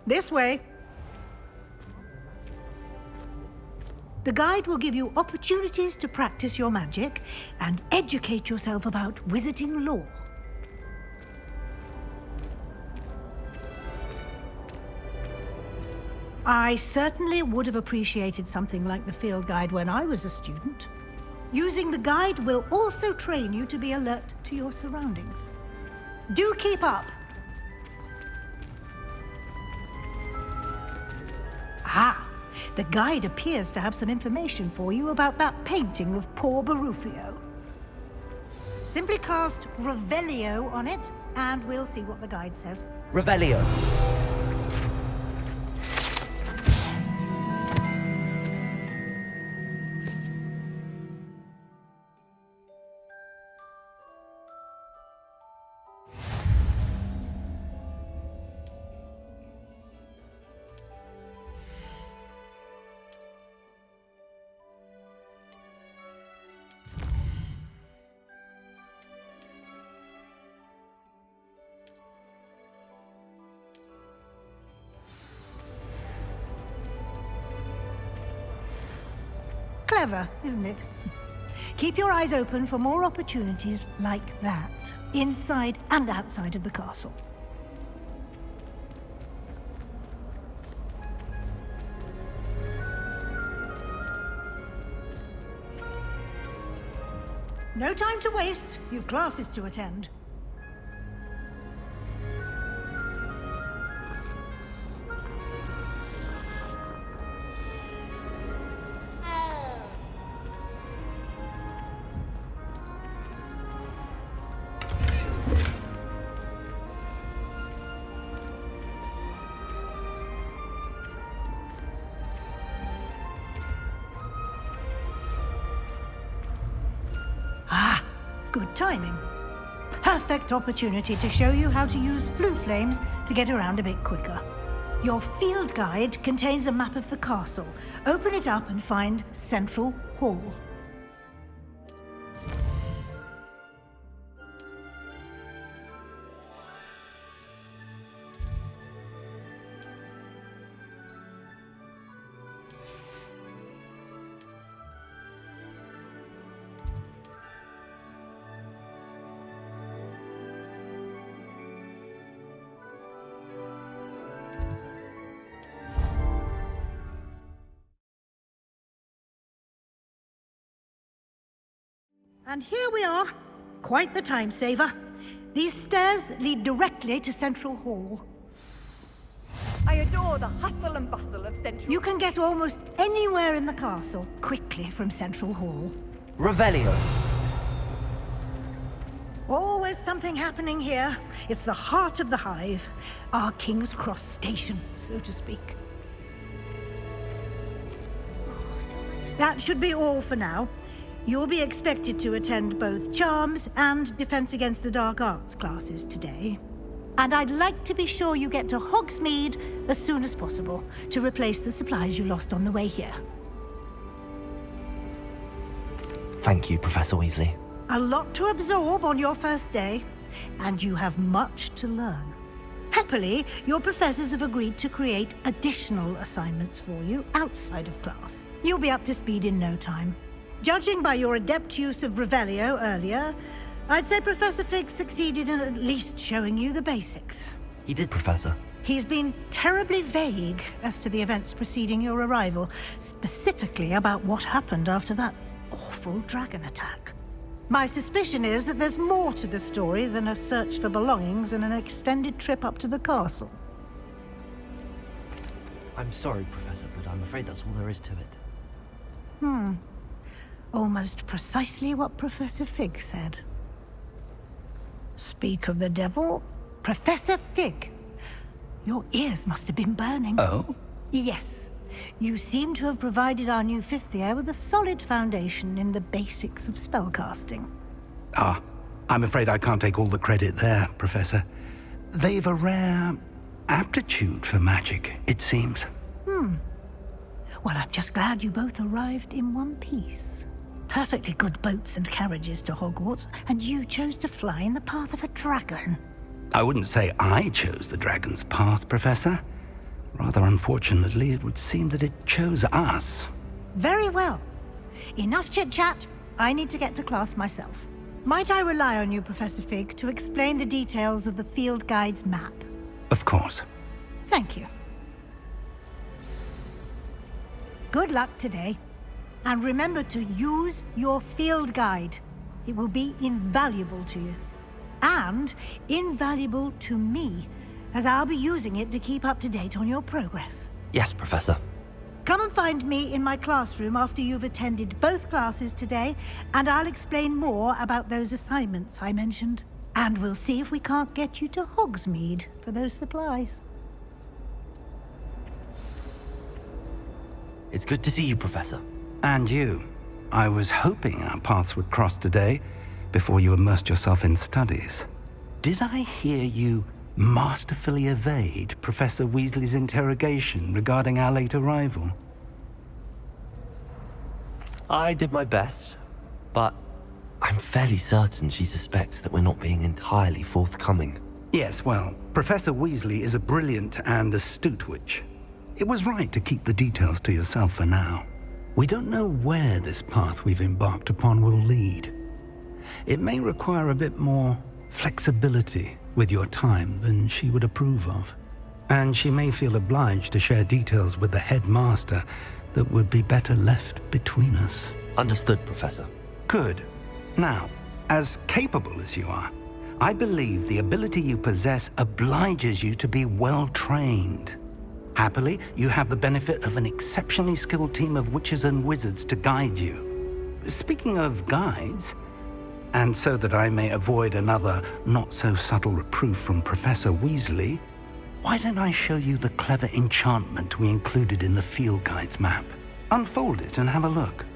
This way. The guide will give you opportunities to practice your magic and educate yourself about wizarding lore. I certainly would have appreciated something like the field guide when I was a student. Using the guide will also train you to be alert to your surroundings. Do keep up! Ah, the guide appears to have some information for you about that painting of poor Barufio. Simply cast Revelio on it, and we'll see what the guide says. Revelio. Clever, isn't it? Keep your eyes open for more opportunities like that, inside and outside of the castle. No time to waste. You've classes to attend. Good timing. Perfect opportunity to show you how to use flue flames to get around a bit quicker. Your field guide contains a map of the castle. Open it up and find Central Hall. And here we are. Quite the time saver. These stairs lead directly to Central Hall. I adore the hustle and bustle of Central. You can get almost anywhere in the castle quickly from Central Hall. Revelio. Always something happening here. It's the heart of the hive. Our King's Cross station, so to speak. That should be all for now. You'll be expected to attend both Charms and Defense Against the Dark Arts classes today. And I'd like to be sure you get to Hogsmeade as soon as possible to replace the supplies you lost on the way here. Thank you, Professor Weasley. A lot to absorb on your first day, and you have much to learn. Happily, your professors have agreed to create additional assignments for you outside of class. You'll be up to speed in no time. Judging by your adept use of Revelio earlier, I'd say Professor Fig succeeded in at least showing you the basics. He did, Professor. He's been terribly vague as to the events preceding your arrival, specifically about what happened after that awful dragon attack. My suspicion is that there's more to the story than a search for belongings and an extended trip up to the castle. I'm sorry, Professor, but I'm afraid that's all there is to it. Almost precisely what Professor Fig said. Speak of the devil, Professor Fig. Your ears must have been burning. Oh? Yes. You seem to have provided our new fifth year with a solid foundation in the basics of spellcasting. Ah, I'm afraid I can't take all the credit there, Professor. They've a rare aptitude for magic, it seems. Well, I'm just glad you both arrived in one piece. Perfectly good boats and carriages to Hogwarts, and you chose to fly in the path of a dragon. I wouldn't say I chose the dragon's path, Professor. Rather unfortunately, it would seem that it chose us. Very well. Enough chit-chat. I need to get to class myself. Might I rely on you, Professor Fig, to explain the details of the field guide's map? Of course. Thank you. Good luck today. And remember to use your field guide. It will be invaluable to you. And invaluable to me, as I'll be using it to keep up to date on your progress. Yes, Professor. Come and find me in my classroom after you've attended both classes today, and I'll explain more about those assignments I mentioned. And we'll see if we can't get you to Hogsmeade for those supplies. It's good to see you, Professor. And you. I was hoping our paths would cross today, before you immersed yourself in studies. Did I hear you masterfully evade Professor Weasley's interrogation regarding our late arrival? I did my best, but I'm fairly certain she suspects that we're not being entirely forthcoming. Yes, well, Professor Weasley is a brilliant and astute witch. It was right to keep the details to yourself for now. We don't know where this path we've embarked upon will lead. It may require a bit more flexibility with your time than she would approve of. And she may feel obliged to share details with the headmaster that would be better left between us. Understood, Professor. Good. Now, as capable as you are, I believe the ability you possess obliges you to be well trained. Happily, you have the benefit of an exceptionally skilled team of witches and wizards to guide you. Speaking of guides, and so that I may avoid another not-so-subtle reproof from Professor Weasley, why don't I show you the clever enchantment we included in the field guide's map? Unfold it and have a look.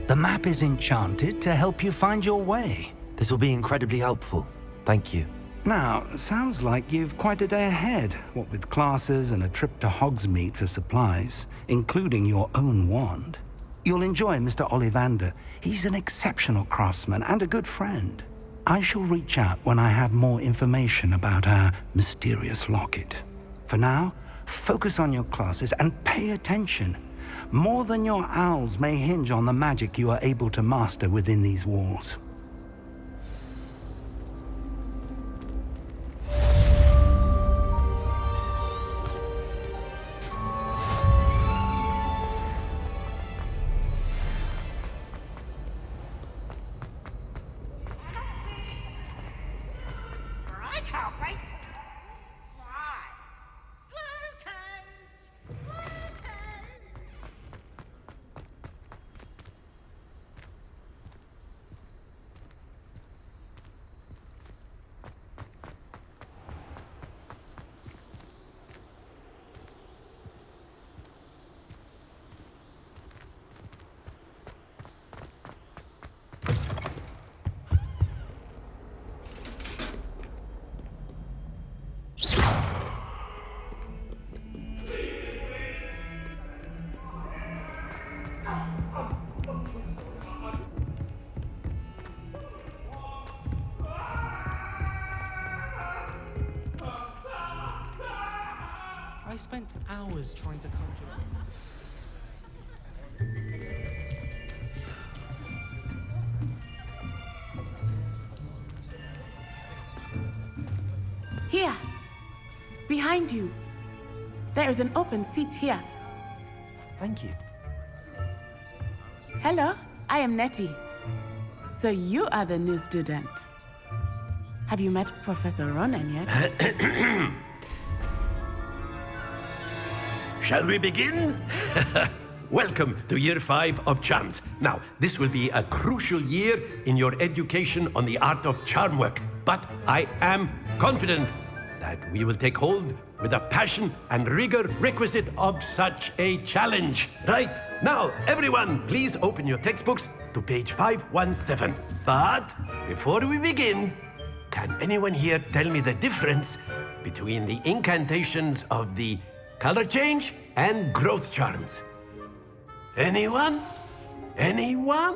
The map is enchanted to help you find your way. This will be incredibly helpful. Thank you. Now, sounds like you've quite a day ahead, what with classes and a trip to Hogsmeade for supplies, including your own wand. You'll enjoy Mr. Ollivander. He's an exceptional craftsman and a good friend. I shall reach out when I have more information about our mysterious locket. For now, focus on your classes and pay attention. More than your owls may hinge on the magic you are able to master within these walls. I can't wait. I spent hours trying to conjure up. Here, behind you. There is an open seat here. Thank you. Hello, I am Nettie. So you are the new student. Have you met Professor Ronan yet? Shall we begin? Welcome to Year 5 of Charms. Now, this will be a crucial year in your education on the art of charm work, but I am confident that we will take hold with the passion and rigor requisite of such a challenge. Right? Now, everyone, please open your textbooks to page 517. But before we begin, can anyone here tell me the difference between the incantations of the color change and growth charms? Anyone? Anyone?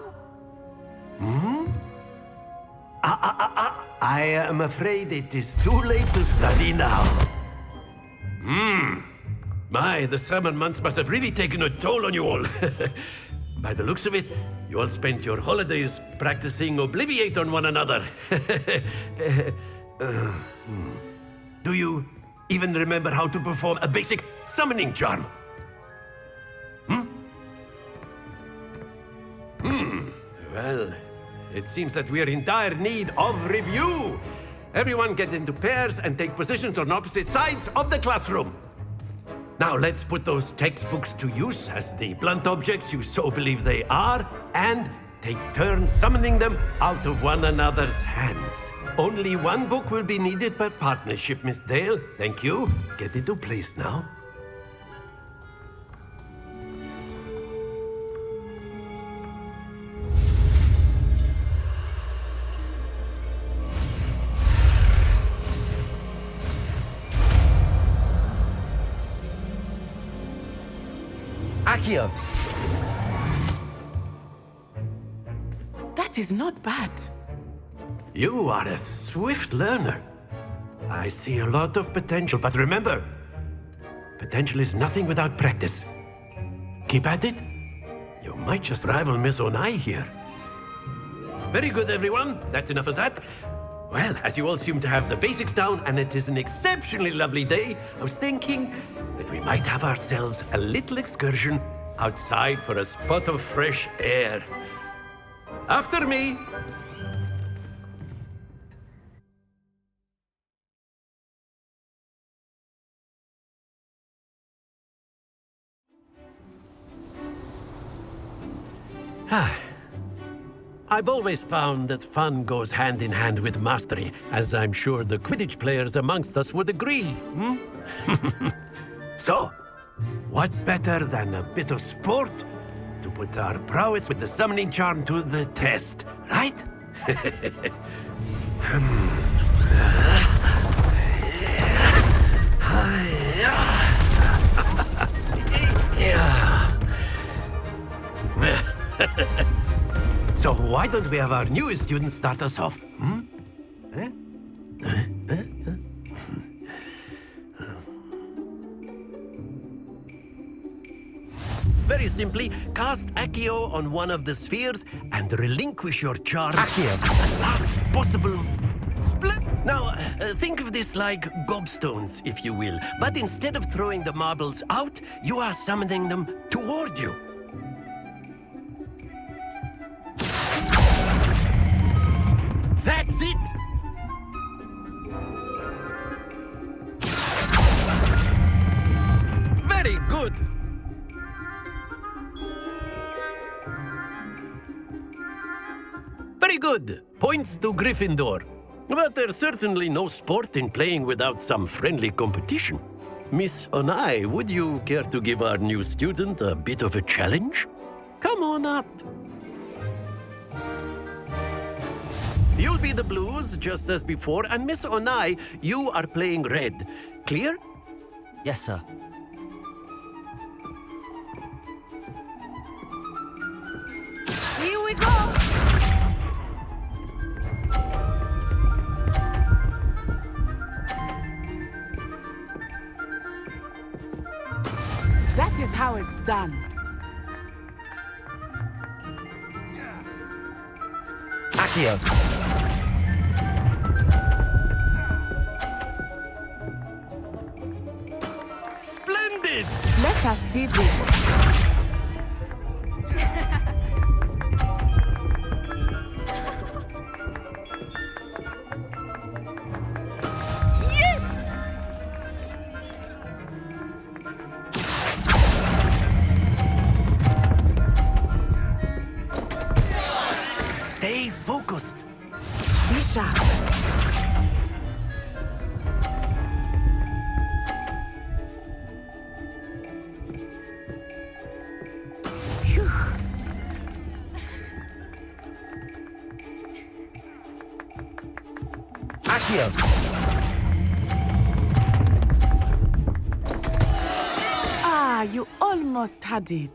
I am afraid it is too late to study now. My, the summer months must have really taken a toll on you all. By the looks of it, you all spent your holidays practicing Obliviate on one another. Do you even remember how to perform a basic summoning charm? Well, it seems that we are in dire need of review. Everyone get into pairs and take positions on opposite sides of the classroom. Now let's put those textbooks to use as the blunt objects you so believe they are, and take turns summoning them out of one another's hands. Only one book will be needed per partnership, Miss Dale. Thank you. Get into place now. Accio! That is not bad. You are a swift learner. I see a lot of potential, but remember, potential is nothing without practice. Keep at it. You might just rival Miss Onai here. Very good, everyone. That's enough of that. Well, as you all seem to have the basics down, and it is an exceptionally lovely day, I was thinking that we might have ourselves a little excursion outside for a spot of fresh air. After me. I've always found that fun goes hand in hand with mastery, as I'm sure the Quidditch players amongst us would agree. So, what better than a bit of sport to put our prowess with the summoning charm to the test, right? So why don't we have our newest student start us off? Very simply, cast Accio on one of the spheres and relinquish your charm at the last possible split. Now, think of this like gobstones, if you will. But instead of throwing the marbles out, you are summoning them toward you. That's it! Very good! Very good! Points to Gryffindor. But there's certainly no sport in playing without some friendly competition. Miss Onai, would you care to give our new student a bit of a challenge? Come on up. You'll be the blues, just as before, and Miss Onai, you are playing red. Clear? Yes, sir. Here we go! That is how it's done. Accio! Splendid! Let us see this. Stay focused. Be sharp. Accio! Ah, you almost had it.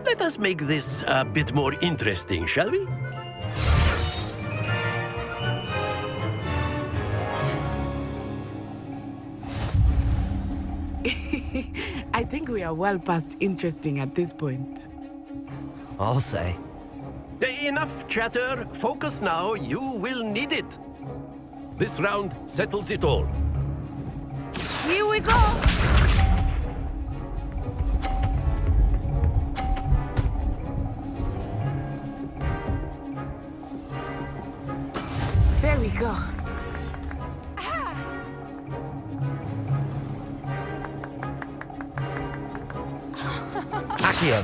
Let us make this a bit more interesting, shall we? I think we are well past interesting at this point. I'll say. Enough chatter. Focus now. You will need it. This round settles it all. Here we go! There we go. Accio!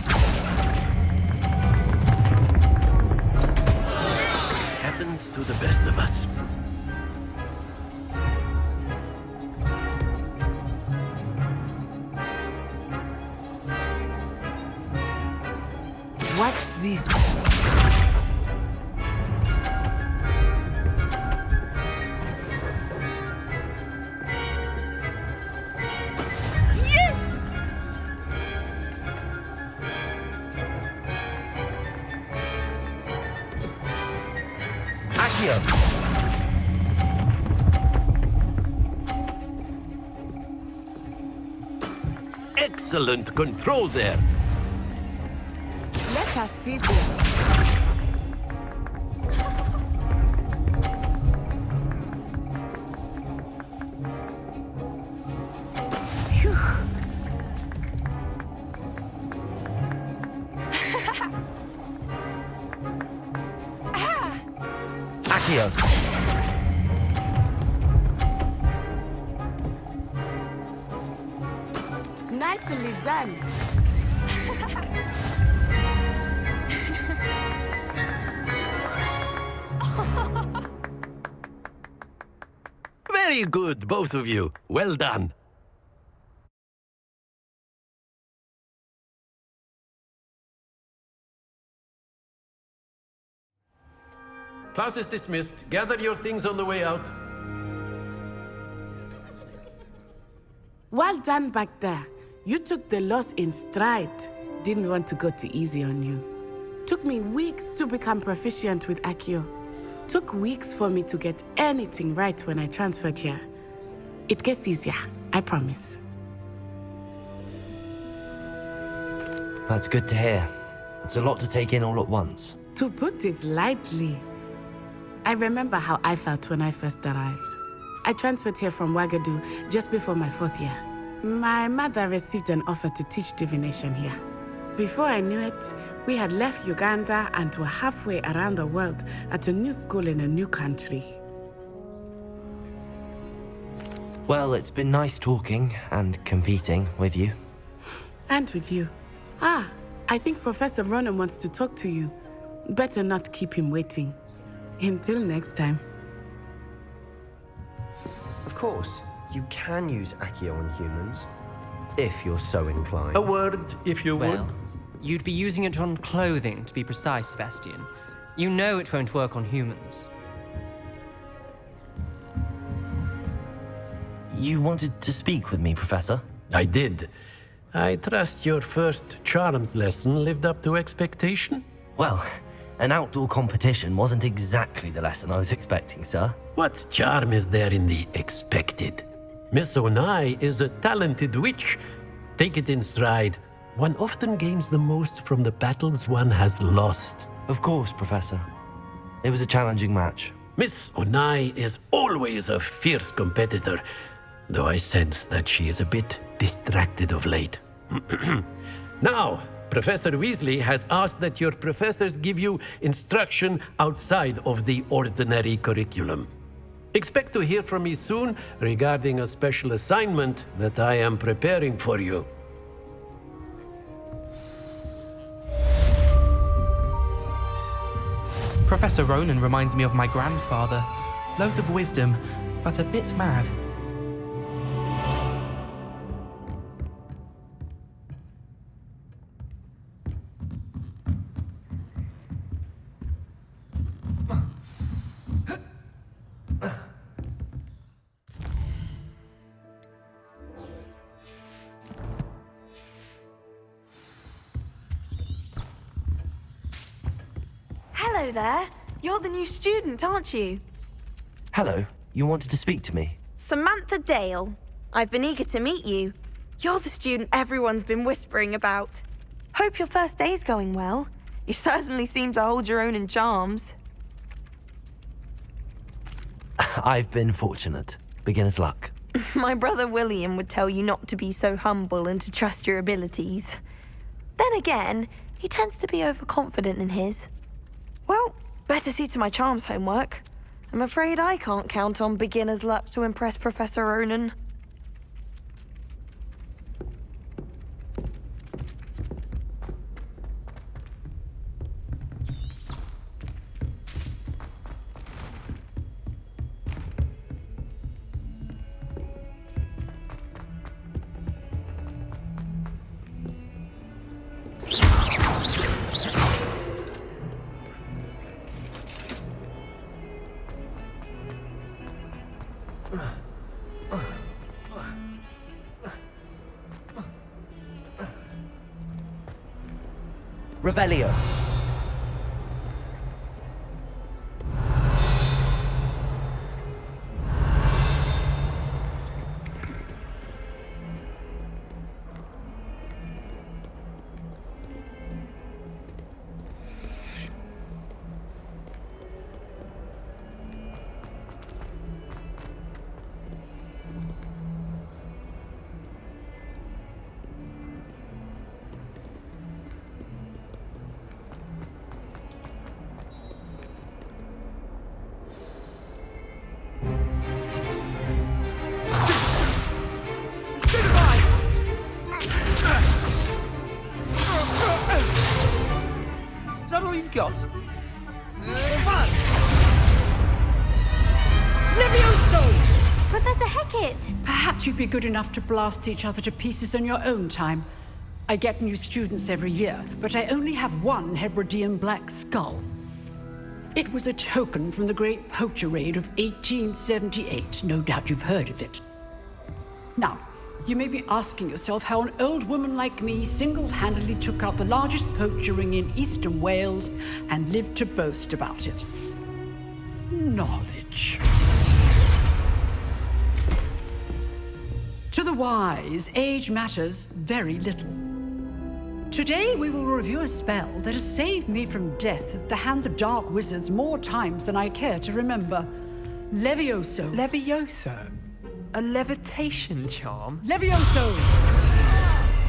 Happens to the best of us. Watch this. Yes! Accio! Excellent control there. Let us see this. Phew. Accio! Nicely done. Very good, both of you. Well done. Class is dismissed. Gather your things on the way out. Well done back there. You took the loss in stride. Didn't want to go too easy on you. Took me weeks to become proficient with Accio. Took weeks for me to get anything right when I transferred here. It gets easier, I promise. That's good to hear. It's a lot to take in all at once. To put it lightly, I remember how I felt when I first arrived. I transferred here from Ouagadougou just before my 4th year. My mother received an offer to teach divination here. Before I knew it, we had left Uganda and were halfway around the world at a new school in a new country. Well, it's been nice talking and competing with you. And with you. Ah, I think Professor Ronan wants to talk to you. Better not keep him waiting. Until next time. Of course, you can use Accio on humans, if you're so inclined. A word, if you would. Well, you'd be using it on clothing, to be precise, Sebastian. You know it won't work on humans. You wanted to speak with me, Professor? I did. I trust your first charms lesson lived up to expectation? Well, an outdoor competition wasn't exactly the lesson I was expecting, sir. What charm is there in the expected? Miss Onai is a talented witch. Take it in stride. One often gains the most from the battles one has lost. Of course, Professor. It was a challenging match. Miss Onai is always a fierce competitor, though I sense that she is a bit distracted of late. Now, Professor Weasley has asked that your professors give you instruction outside of the ordinary curriculum. Expect to hear from me soon regarding a special assignment that I am preparing for you. Professor Ronan reminds me of my grandfather. Loads of wisdom, but a bit mad. Hello there. You're the new student, aren't you? Hello, you wanted to speak to me? Samantha Dale. I've been eager to meet you. You're the student everyone's been whispering about. Hope your first day's going well. You certainly seem to hold your own in charms. I've been fortunate. Beginner's luck. My brother William would tell you not to be so humble and to trust your abilities. Then again, he tends to be overconfident in his. Well, better see to my charms homework. I'm afraid I can't count on beginner's luck to impress Professor Ronan. Revelio. Got? Levioso! Professor Hecat! Perhaps you'd be good enough to blast each other to pieces on your own time. I get new students every year, but I only have one Hebridean black skull. It was a token from the Great Poacher Raid of 1878. No doubt you've heard of it. Now, you may be asking yourself how an old woman like me single-handedly took out the largest poacher ring in eastern Wales and lived to boast about it. Knowledge. To the wise, age matters very little. Today we will review a spell that has saved me from death at the hands of dark wizards more times than I care to remember. Levioso. Levioso? A levitation charm? Levioso!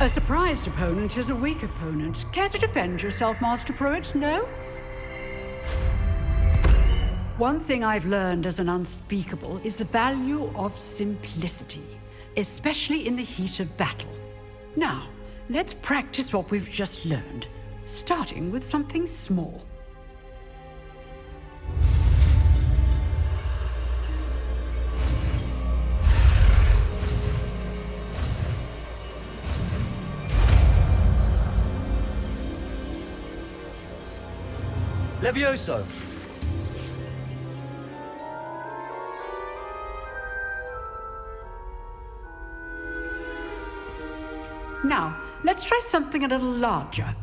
A surprised opponent is a weak opponent. Care to defend yourself, Master Pruitt? No? One thing I've learned as an unspeakable is the value of simplicity, especially in the heat of battle. Now, let's practice what we've just learned, starting with something small. Levioso! Now, let's try something a little larger.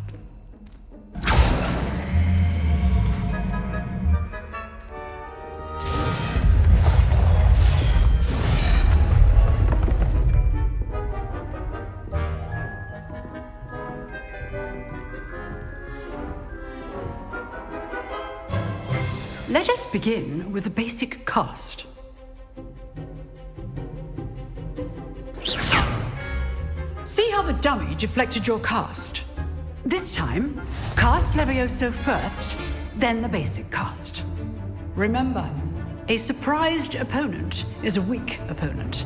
Let us begin with the basic cast. See how the dummy deflected your cast? This time, cast Levioso first, then the basic cast. Remember, a surprised opponent is a weak opponent,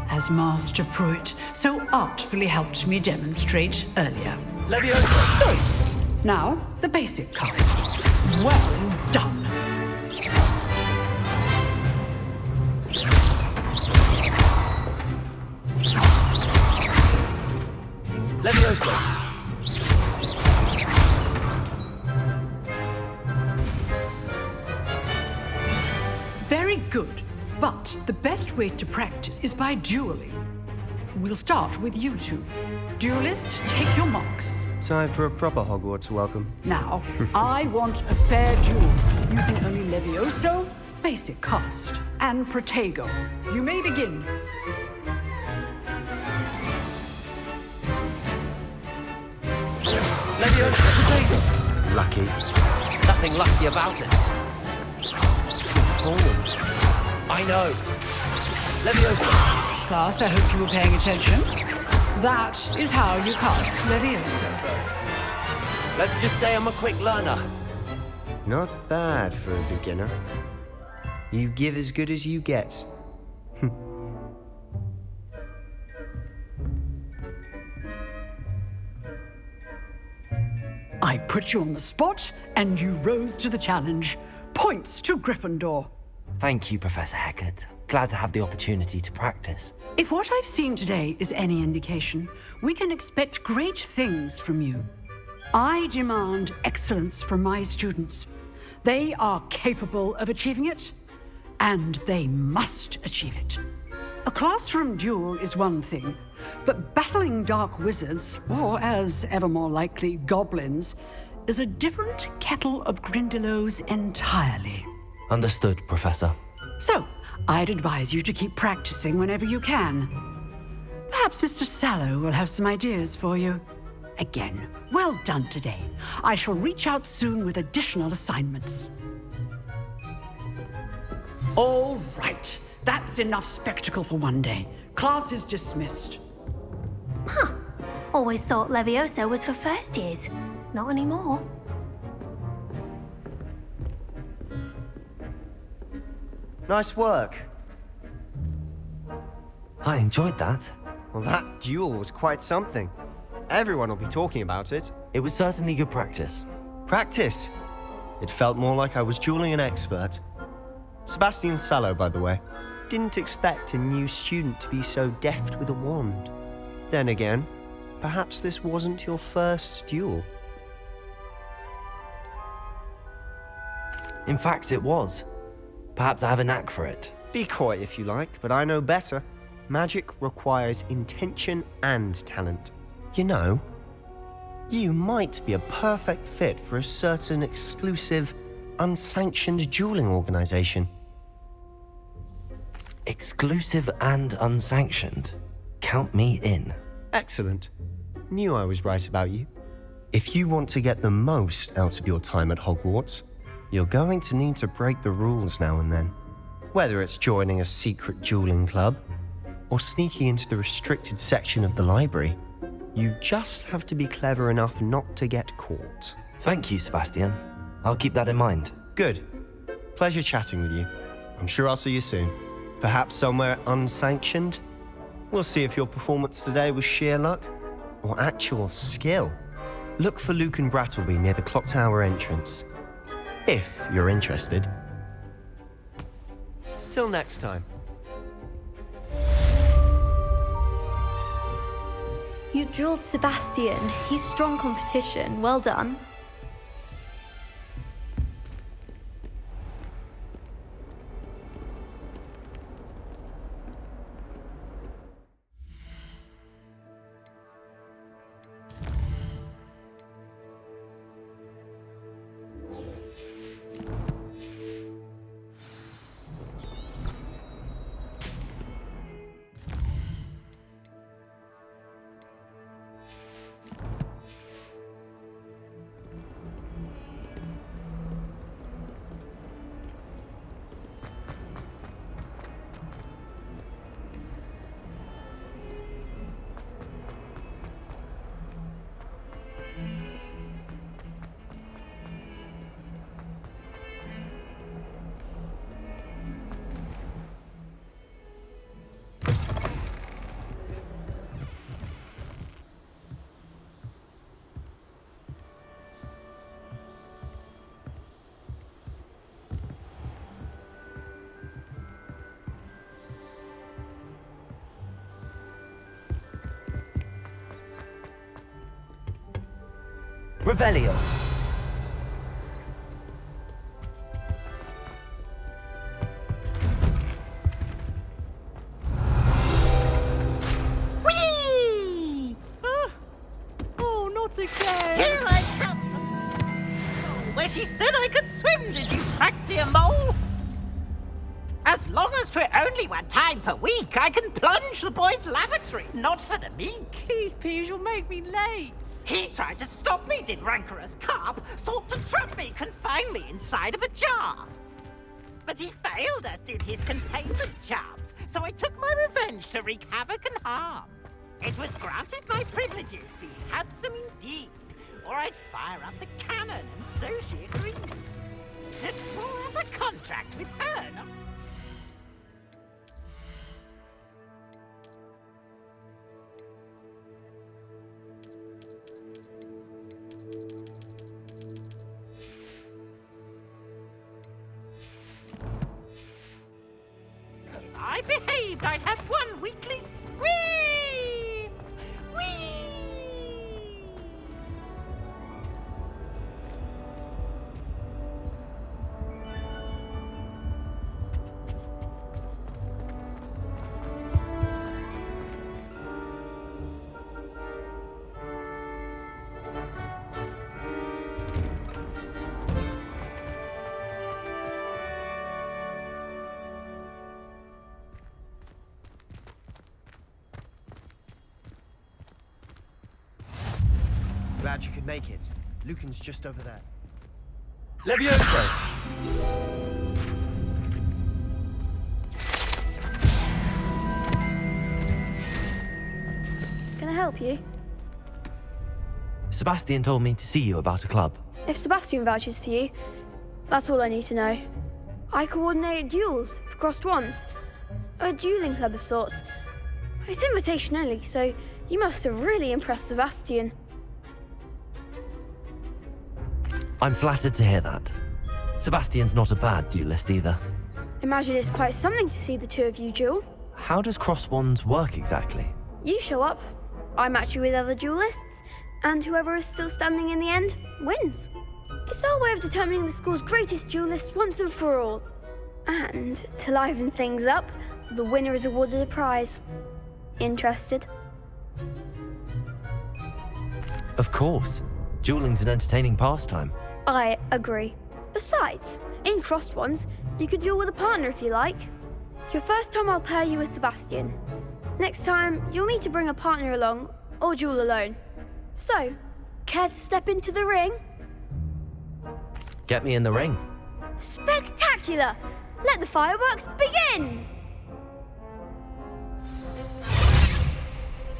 as Master Pruitt so artfully helped me demonstrate earlier. Levioso! Good. Now, the basic cast. Well done. Levioso! Very good, but the best way to practice is by dueling. We'll start with you two. Duelists, take your marks. Time for a proper Hogwarts welcome. Now, I want a fair duel, using only Levioso, basic cast, and Protego. You may begin. Leviosa, Lucky. nothing lucky about it. I know. Leviosa. Class, I hope you were paying attention. That is how you cast Levioso. Let's just say I'm a quick learner. Not bad for a beginner. You give as good as you get. I put you on the spot, and you rose to the challenge. Points to Gryffindor. Thank you, Professor Hecat. Glad to have the opportunity to practice. If what I've seen today is any indication, we can expect great things from you. I demand excellence from my students. They are capable of achieving it, and they must achieve it. A classroom duel is one thing, but battling dark wizards, or as ever more likely, goblins, is a different kettle of Grindylows entirely. Understood, Professor. So, I'd advise you to keep practicing whenever you can. Perhaps Mr. Sallow will have some ideas for you. Again, well done today. I shall reach out soon with additional assignments. All right. That's enough spectacle for one day. Class is dismissed. Huh. Always thought Levioso was for first years. Not anymore. Nice work. I enjoyed that. Well, that duel was quite something. Everyone will be talking about it. It was certainly good practice. Practice? It felt more like I was dueling an expert. Sebastian Sallow, by the way. Didn't expect a new student to be so deft with a wand. Then again, perhaps this wasn't your first duel. In fact, it was. Perhaps I have a knack for it. Be coy if you like, but I know better. Magic requires intention and talent. You know, you might be a perfect fit for a certain exclusive, unsanctioned dueling organization. Exclusive and unsanctioned? Count me in. Excellent. Knew I was right about you. If you want to get the most out of your time at Hogwarts, you're going to need to break the rules now and then. Whether it's joining a secret dueling club, or sneaking into the restricted section of the library, you just have to be clever enough not to get caught. Thank you, Sebastian. I'll keep that in mind. Good. Pleasure chatting with you. I'm sure I'll see you soon. Perhaps somewhere unsanctioned? We'll see if your performance today was sheer luck or actual skill. Look for Luke and Brattleby near the clock tower entrance. If you're interested. Till next time. You drilled Sebastian. He's strong competition. Well done. Revelio. Whee! He said I could swim, did you, Praxia Mole? As long as we're only one time per week, I can plunge the boys' lavatory, not for the meek. These peas will make me late. He tried to stop me, did rancorous carp, sought to trap me, confine me inside of a jar. But he failed, as did his containment charms, so I took my revenge to wreak havoc and harm. It was granted my privileges be handsome indeed, or I'd fire up the cannon, and so she agreed to draw up a contract with her. If I behaved, I'd have one weekly swim! Whee! Glad you could make it. Lucan's just over there. Levioso! Can I help you? Sebastian told me to see you about a club. If Sebastian vouches for you, that's all I need to know. I coordinate duels for crossed wands. A dueling club of sorts. It's invitation only, so you must have really impressed Sebastian. I'm flattered to hear that. Sebastian's not a bad duelist either. Imagine it's quite something to see the two of you duel. How does cross wands work exactly? You show up, I match you with other duelists, and whoever is still standing in the end wins. It's our way of determining the school's greatest duelist once and for all. And to liven things up, the winner is awarded a prize. Interested? Of course. Dueling's an entertaining pastime. I agree. Besides, in crossed ones, you can duel with a partner if you like. Your first time I'll pair you with Sebastian. Next time, you'll need to bring a partner along, or duel alone. So, care to step into the ring? Get me in the ring. Spectacular! Let the fireworks begin!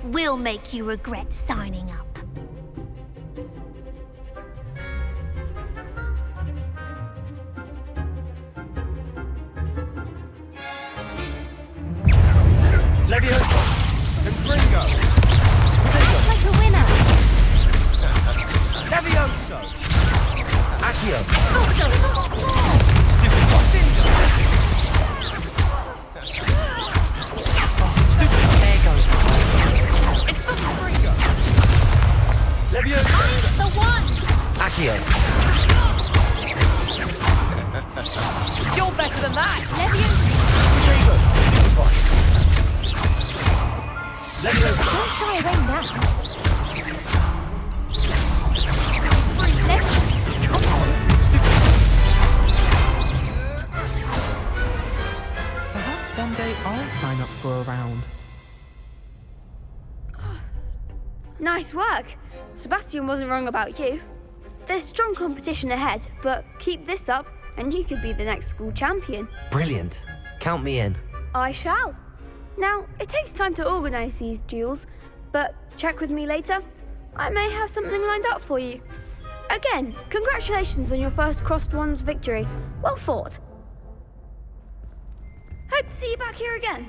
We'll make you regret signing up. Levioso! Confringo! Like a winner! Levioso! Accio! Stupid one! Stupid one! There goes one! It's the Confringo! Levioso! The one! Accio! You're better than that! Levioso! Stupid one! Don't shy away now. Come on! Perhaps one day I'll sign up for a round. Nice work. Sebastian wasn't wrong about you. There's strong competition ahead, but keep this up and you could be the next school champion. Brilliant. Count me in. I shall. Now, it takes time to organise these duels, but check with me later. I may have something lined up for you. Again, congratulations on your first crossed wands victory. Well fought. Hope to see you back here again.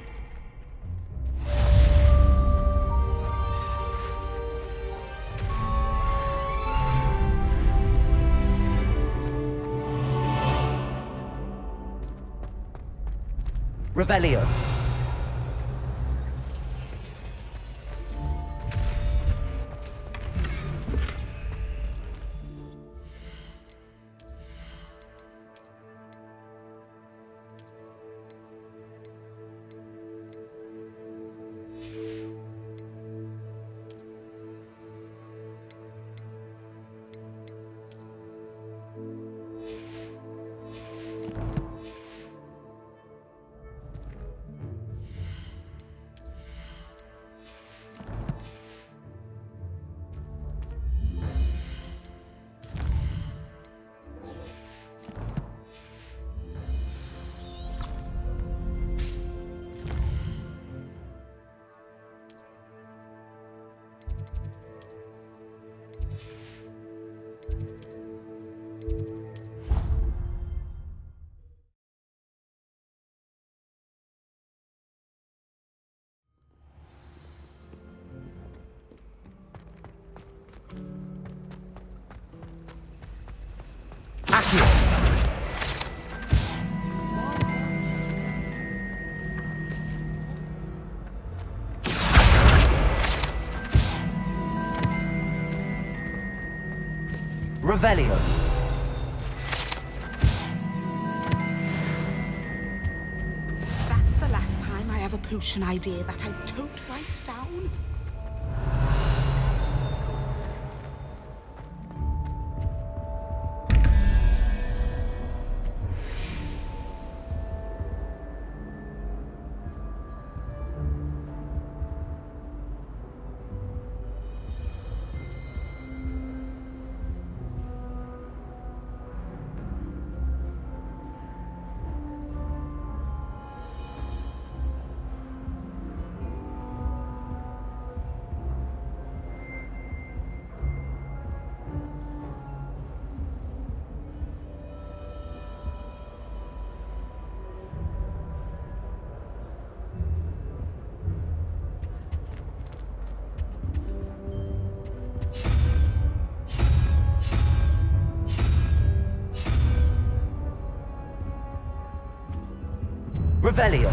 Revelio. Revelio. That's the last time I have a potion idea that I don't write down. Revelio.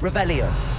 Revelio.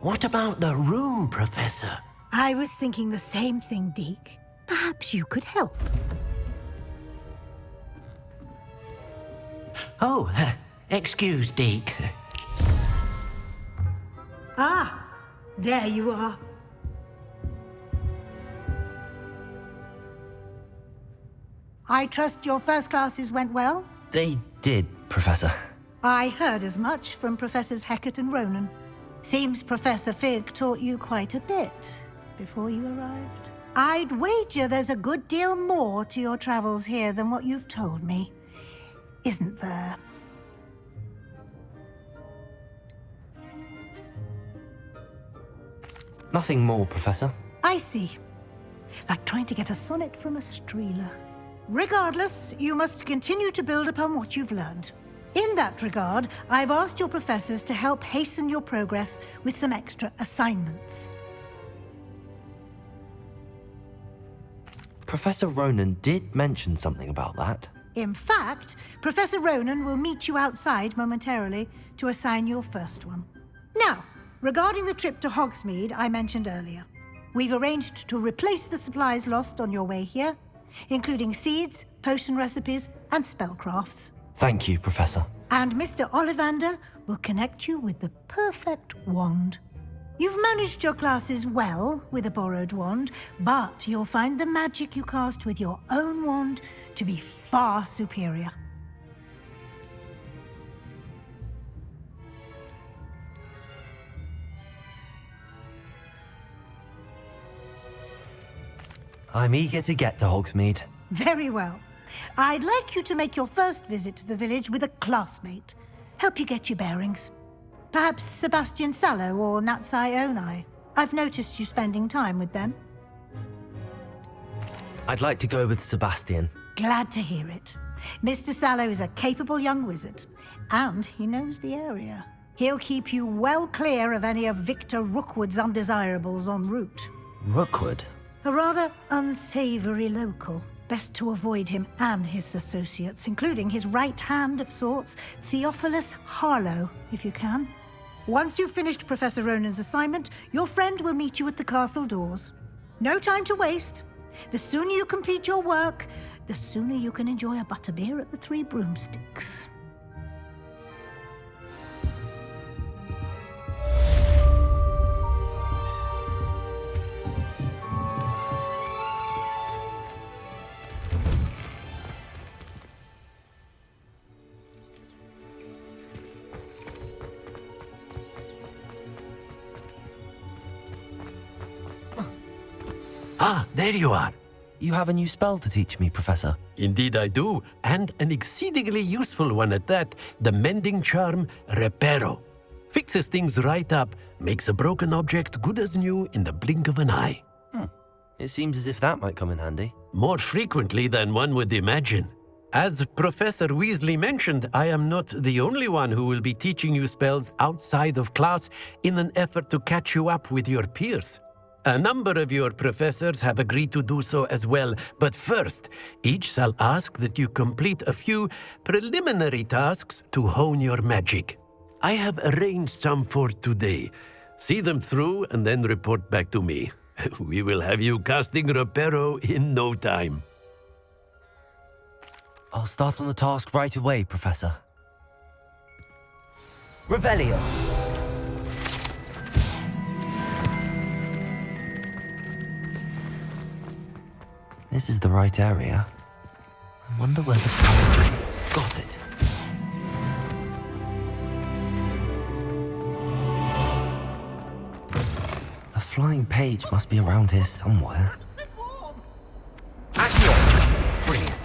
What about the room, Professor? I was thinking the same thing, Deke. Perhaps you could help. Oh, excuse, Deke. Ah, there you are. I trust your first classes went well? They did, Professor. I heard as much from Professors Hecat and Ronan. Seems Professor Fig taught you quite a bit before you arrived. I'd wager there's a good deal more to your travels here than what you've told me. Isn't there? Nothing more, Professor. I see. Like trying to get a sonnet from a streeler. Regardless, you must continue to build upon what you've learned. In that regard, I've asked your professors to help hasten your progress with some extra assignments. Professor Ronan did mention something about that. In fact, Professor Ronan will meet you outside momentarily to assign your first one. Now, regarding the trip to Hogsmeade I mentioned earlier, we've arranged to replace the supplies lost on your way here, including seeds, potion recipes, and spellcrafts. Thank you, Professor. And Mr. Ollivander will connect you with the perfect wand. You've managed your classes well with a borrowed wand, but you'll find the magic you cast with your own wand to be far superior. I'm eager to get to Hogsmeade. Very well. I'd like you to make your first visit to the village with a classmate. Help you get your bearings. Perhaps Sebastian Sallow or Natsai Onai. I've noticed you spending time with them. I'd like to go with Sebastian. Glad to hear it. Mr. Sallow is a capable young wizard, and he knows the area. He'll keep you well clear of any of Victor Rookwood's undesirables en route. Rookwood? A rather unsavory local. Best to avoid him and his associates, including his right hand of sorts, Theophilus Harlow, if you can. Once you've finished Professor Ronan's assignment, your friend will meet you at the castle doors. No time to waste. The sooner you complete your work, the sooner you can enjoy a butterbeer at the Three Broomsticks. Ah, there you are. You have a new spell to teach me, Professor. Indeed I do, and an exceedingly useful one at that, the mending charm Reparo. Fixes things right up, makes a broken object good as new in the blink of an eye. It seems as if that might come in handy. More frequently than one would imagine. As Professor Weasley mentioned, I am not the only one who will be teaching you spells outside of class in an effort to catch you up with your peers. A number of your professors have agreed to do so as well, but first, each shall ask that you complete a few preliminary tasks to hone your magic. I have arranged some for today. See them through and then report back to me. We will have you casting Reparo in no time. I'll start on the task right away, Professor. Revelio! This is the right area. I wonder where the power... Got it. A flying page must be around here somewhere. Accio! Brilliant.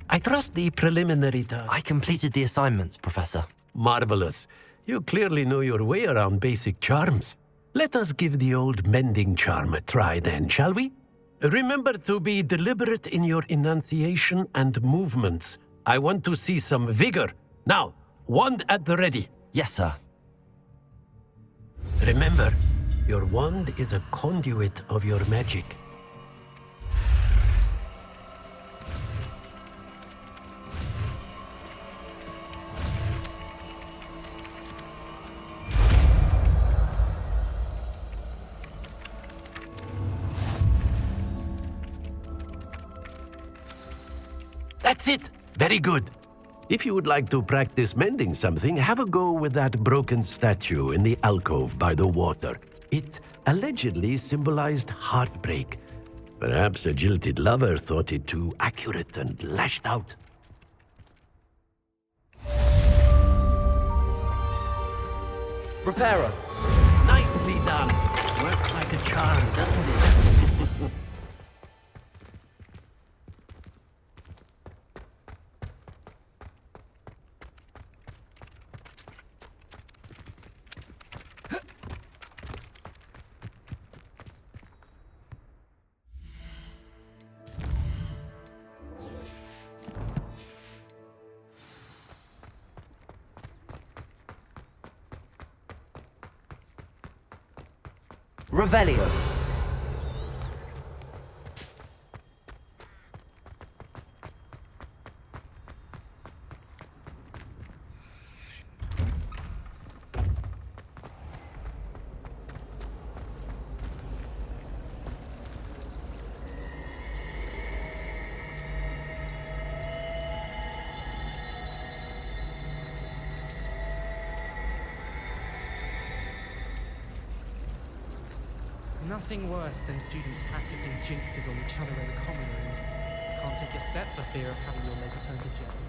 I trust the preliminary task. I completed the assignments, Professor. Marvelous. You clearly know your way around basic charms. Let us give the old mending charm a try then, shall we? Remember to be deliberate in your enunciation and movements. I want to see some vigor. Now, wand at the ready. Yes, sir. Remember, your wand is a conduit of your magic. That's it! Very good. If you would like to practice mending something, have a go with that broken statue in the alcove by the water. It allegedly symbolized heartbreak. Perhaps a jilted lover thought it too accurate and lashed out. Reparo! Nicely done! Works like a charm, doesn't it? Revelio. Nothing worse than students practicing jinxes on each other in the common room. Can't take a step for fear of having your legs turned to jelly.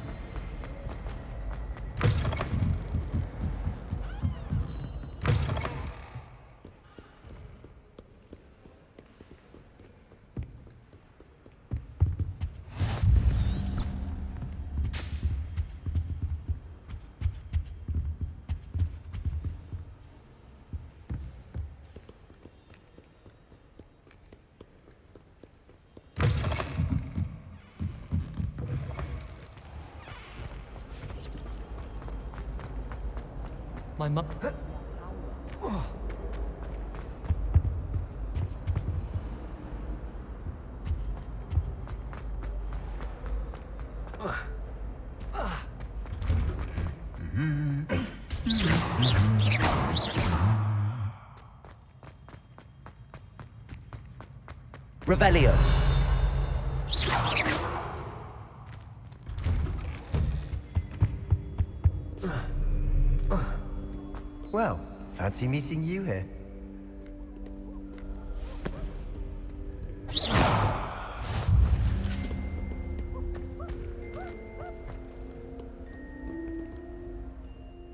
My mum. Revelio. Well, fancy meeting you here.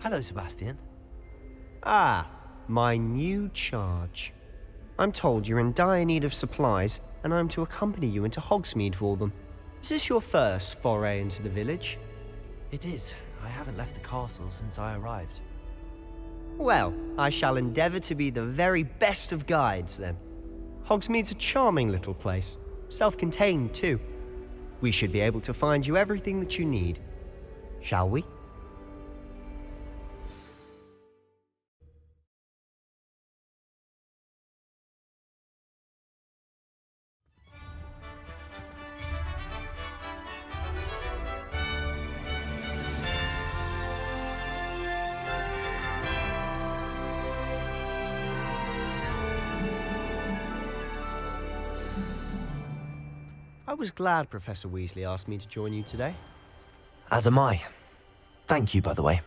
Hello, Sebastian. Ah, my new charge. I'm told you're in dire need of supplies, and I'm to accompany you into Hogsmeade for them. Is this your first foray into the village? It is. I haven't left the castle since I arrived. Well, I shall endeavour to be the very best of guides, then. Hogsmeade's a charming little place, self-contained too. We should be able to find you everything that you need. Shall we? I was glad Professor Weasley asked me to join you today. As am I. Thank you, by the way.